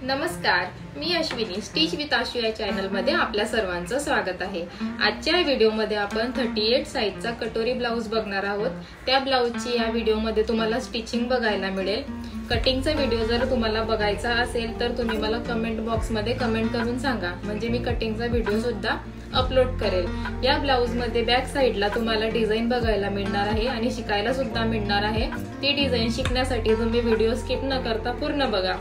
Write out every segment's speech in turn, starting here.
नमस्कार, मी Ashwini stitch with आशु या channel मध्ये आपल्या सर्वांचं स्वागत आहे। आजच्या व्हिडिओमध्ये आपण 38 साइजचा कटोरी ब्लाउज बघणार आहोत। त्या ब्लाउजची या व्हिडिओमध्ये तुम्हाला स्टिचिंग बघायला मिळेल। कटिंगचा व्हिडिओ जर तुम्हाला बघायचा असेल तर तुम्ही मला कमेंट बॉक्समध्ये कमेंट करून सांगा, म्हणजे मी कटिंगचा व्हिडिओ सुद्धा अपलोड करेल। या ब्लाउज मध्ये बॅक साइडला तुम्हाला डिझाइन बघायला मिळणार आहे आणि शिकायला सुद्धा मिळणार आहे। ती डिझाइन शिकण्यासाठी तुम्ही व्हिडिओ स्किप न करता पूर्ण बघा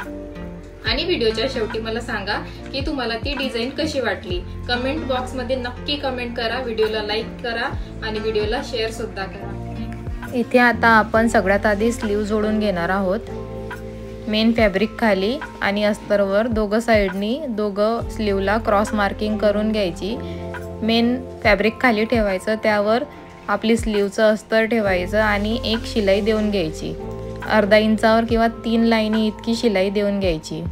आणि व्हिडिओच्या शेवटी मला सांगा की तुम्हाला ती डिझाइन कशी वाटली। कमेंट बॉक्स मध्ये नक्की कमेंट करा, व्हिडिओला लाईक करा आणि व्हिडिओला शेअर सुद्धा करा। इथे आता आपण सगळ्यात आधी स्लीव जोडून घेणार आहोत। मेन फॅब्रिक खाली आणि अस्तरवर दोघं साइडनी दोघं स्लीवला क्रॉस मार्किंग करून घ्यायची। मेन फॅब्रिक खाली ठेवायचं, त्यावर आपली स्लीवचं अस्तर ठेवायचं आणि एक शिलाई देऊन घ्यायची। अर्धा इंचावर किंवा 3 लाईनी इतकी शिलाई देऊन घ्यायची।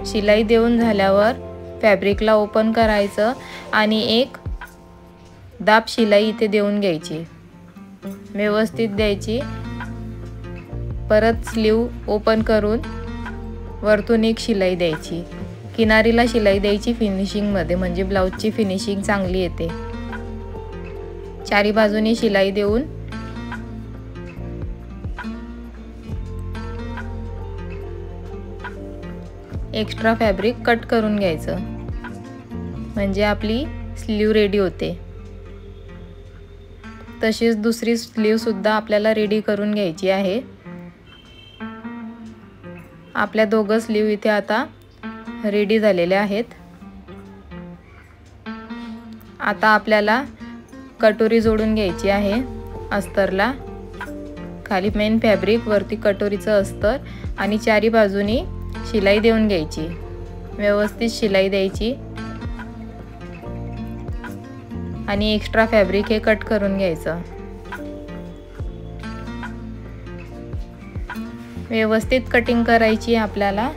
शिलाई देऊन झाल्यावर फॅब्रिकला ओपन करायचं आणि एक दाब शिलाई इथे देऊन घ्यायची, व्यवस्थित द्यायची। परत स्लीव ओपन करून वरतून एक शिलाई द्यायची। किनारीला शिलाई द्यायची फिनिशिंग मध्ये, म्हणजे ब्लाउजची फिनिशिंग चांगली येते। चारी बाजूनी शिलाई देऊन एक्स्ट्रा फॅब्रिक कट करून घ्यायचं, म्हणजे आपली स्लीव रेडी होते। तशीच दुसरी स्लीव सुद्धा आपल्याला रेडी करून घ्यायची आहे। आपल्या दोघं स्लीव इथे आता रेडी झालेले आहेत। आता आपल्याला कटोरी जोडून घ्यायची आहे। अस्तरला खाली मेन फॅब्रिक, वरती कटोरीचं अस्तर आणि चारी बाजूनी शिलाई देऊन घ्यायची, व्यवस्थित शिलाई द्यायची आणि एक्स्ट्रा फॅब्रिक हे कट करून घ्यायचं। व्यवस्थित कटिंग करायची आपल्याला।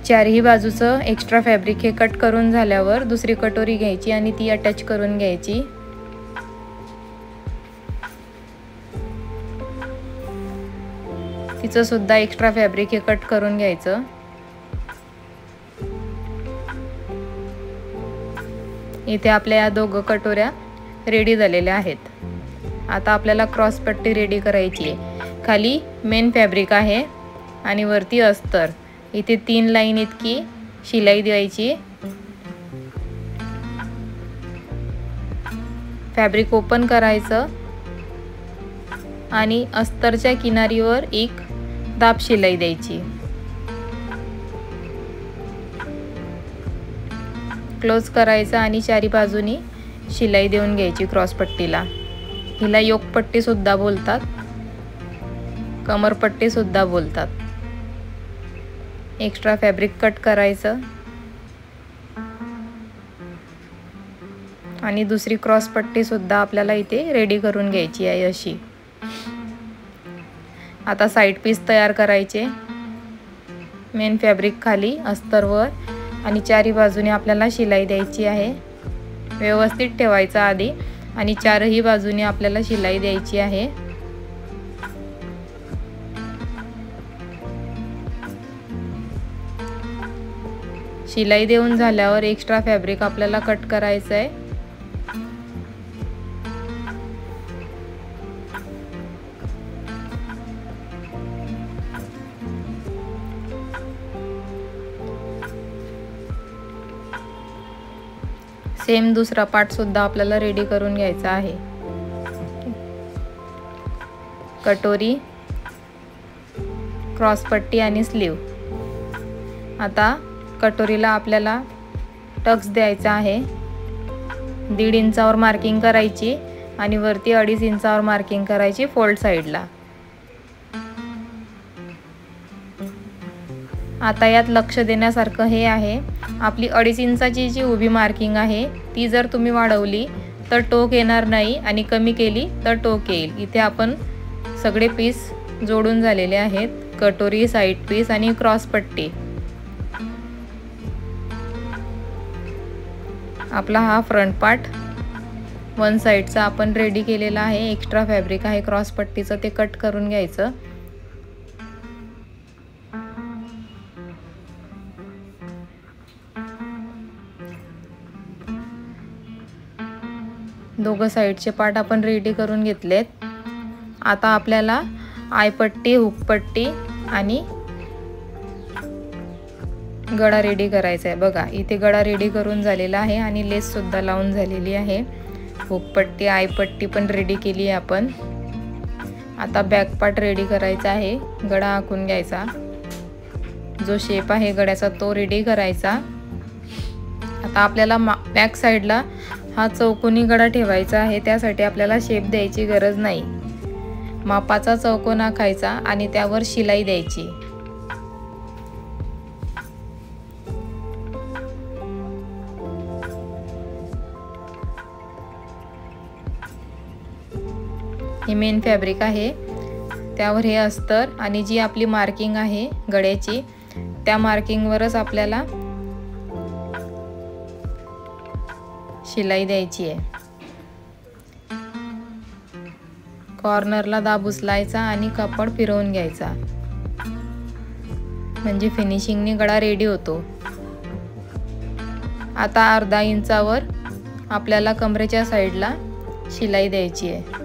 चारही बाजूचं एक्स्ट्रा फॅब्रिक हे कट करून झाल्यावर दुसरी कटोरी घ्यायची आणि ती अटॅच करून घ्यायची। तिचं सुद्धा एक्स्ट्रा फॅब्रिक हे कट करून घ्यायचं। इथे आपल्या या दोघं कटोऱ्या रेडी झालेल्या आहेत। आता आपल्याला क्रॉस पट्टी रेडी करायची आहे। खाली मेन फॅब्रिक आहे आणि वरती अस्तर। इथे 3 लाईन इतकी शिलाई द्यायची। फॅब्रिक ओपन करायचं आणि अस्तरच्या किनारीवर एक दाब शिलाई द्यायची। क्लोज करायचं आणि चारी बाजूनी शिलाई देऊन घ्यायची क्रॉस पट्टीला। हिला योक पट्टी सुद्धा बोलतात, कमरपट्टी सुद्धा बोलतात। एक्स्ट्रा फॅब्रिक कट करायचं आणि दुसरी क्रॉस पट्टी सुद्धा आपल्याला इथे रेडी करून घ्यायची आहे अशी। आता साइड पीस तयार करायचे। मेन फॅब्रिक खाली, अस्तरवर आणि चारी बाजूने आपल्याला शिलाई द्यायची आहे। व्यवस्थित ठेवायचं आधी आणि चारही बाजूने आपल्याला शिलाई द्यायची आहे। शिलाई देऊन झाल्यावर एक्स्ट्रा फॅब्रिक आपल्याला कट करायचं आहे। सेम दुसरा पार्ट सुद्धा आपल्याला रेडी करून घ्यायचा आहे। कटोरी, क्रॉस पट्टी आणि स्लीव। आता कटोरीला आपल्याला टक्स द्यायचा आहे। 1.5 इंचावर मार्किंग करायची आणि वरती 2.5 इंचावर मार्किंग करायची फोल्ड साइडला। आता यात लक्ष देण्यासारखं हे आहे, आपली 2.5 इंचाची जी उभी मार्किंग आहे ती जर तुम्ही वाढवली तर टोक येणार नाही आणि कमी केली तर टोक येईल। इथे आपण सगळे पीस जोडून झालेले आहेत, कटोरी, साइड पीस आणि क्रॉस पट्टी। आपला हा फ्रंट पार्ट वन साइडचा आपण रेडी केलेला आहे। एक्स्ट्रा फॅब्रिक आहे क्रॉस पट्टीचं, ते कट करून घ्यायचं दोघं साईडचे पार्ट आपण रेडी करून घेतलेत। आता आपल्याला आयपट्टी, हुकपट्टी आणि गळा रेडी करायचा आहे। बघा इथे गळा रेडी करून झालेला आहे आणि लेस सुद्धा लावून झालेली आहे। हुकपट्टी, आयपट्टी पण रेडी केली आहे आपण। आता बॅक पार्ट रेडी करायचा आहे। गळा आखून घ्यायचा, जो शेप आहे गळ्याचा तो रेडी करायचा। आता आपल्याला बॅक साईडला हा चौकोनी गळा ठेवायचा आहे, त्यासाठी आपल्याला शेप द्यायची गरज नाही। मापाचा चौकोन आखायचा आणि त्यावर शिलाई द्यायची। हे मेन फॅब्रिक आहे, त्यावर हे अस्तर आणि जी आपली मार्किंग आहे गळ्याची त्या मार्किंगवरच आपल्याला शिलाई द्यायची आहे। कॉर्नरला दाब उचलायचा आणि कापड फिरवून घ्यायचा, म्हणजे फिनिशिंगने गळा रेडी होतो। आता अर्धा इंचावर आपल्याला कमरेच्या साईडला शिलाई द्यायची आहे।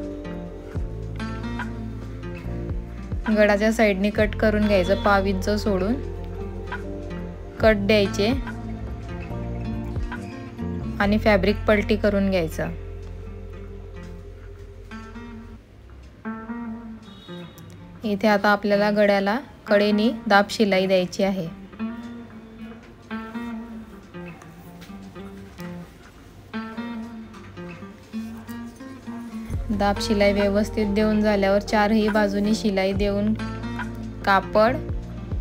गळाच्या साईडने कट करून घ्यायचं, 1/2 इंच सोडून कट द्यायचे आणि फॅब्रिक पलटी करून घ्यायचं। इथे आता आपल्याला गळ्याला कडेने दाब शिलाई द्यायची आहे। दाब शिलाई व्यवस्थित देऊन झाल्यावर 4ही बाजूनी शिलाई देऊन कापड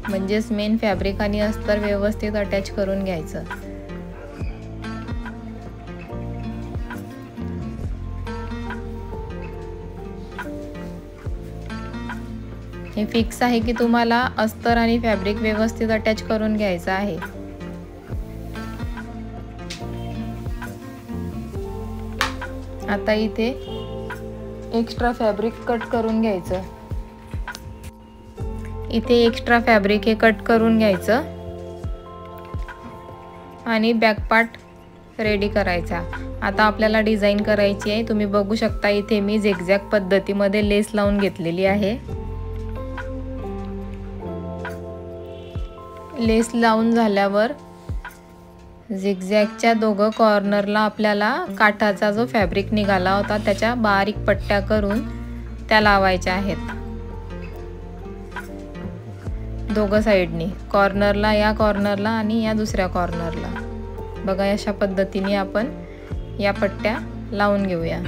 म्हणजेच मेन फॅब्रिक आणि अस्तर व्यवस्थित अटॅच करून घ्यायचं। हे फिक्स आहे की तुम्हाला अस्तर आणि फॅब्रिक व्यवस्थित अटॅच करून घ्यायचं आहे। आता इथे एक्स्ट्रा फॅब्रिक कट करून घ्यायचं। इथे एक्स्ट्रा फॅब्रिक हे कट करून घ्यायचं आणि बॅक पार्ट रेडी करायचा। आता आपल्याला डिझाइन करायची आहे। तुम्ही बघू शकता इथे मी झिगझॅग पद्धतीमध्ये लेस लावून घेतलेली आहे। लेस लावून झाल्यावर झिगझॅगच्या दोघं कॉर्नरला आपल्याला काठाचा जो फॅब्रिक निघाला होता त्याच्या बारीक पट्ट्या करून त्या लावायच्या आहेत। दोघं साईडनी, कॉर्नरला, या कॉर्नरला आणि या दुसऱ्या कॉर्नरला। बघा अशा पद्धतीने आपण या पट्ट्या लावून घेऊया।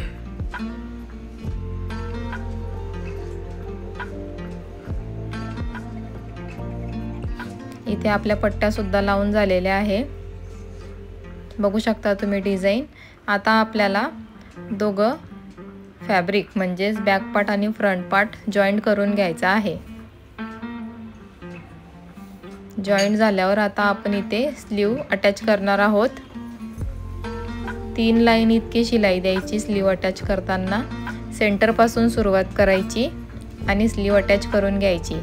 इथे आपल्या पट्ट्या सुद्धा लावून झालेल्या आहे, बघू शकता तुम्ही डिझाइन। आता आपल्याला दोघं फॅब्रिक म्हणजेच बॅक पार्ट आणि फ्रंट पार्ट जॉईंट करून घ्यायचा आहे। जॉईंट झाल्यावर आता आपण इथे स्लीव अटॅच करणार आहोत। 3 लाईन इतकी शिलाई द्यायची स्लीव अटॅच करताना। सेंटर पासून सुरुवात करायची आणि स्लीव अटॅच करून घ्यायची।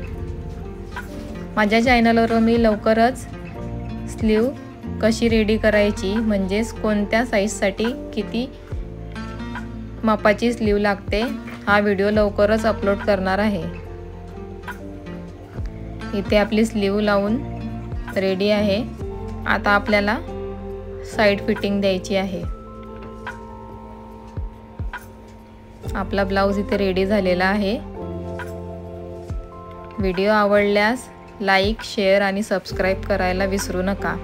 माझ्या चॅनलवर मी लवकरच स्लीव कशी रेडी करायची, म्हणजेच कोणत्या साईजसाठी किती मापाची स्लीव लागते, हा व्हिडिओ लवकरच अपलोड करणार आहे। इथे आपली स्लीव लावून रेडी आहे। आता आपल्याला साइड फिटिंग द्यायची आहे। आपला ब्लाउज इथे रेडी झालेला आहे। व्हिडिओ आवडल्यास लाईक, शेअर आणि सबस्क्राईब करायला विसरू नका।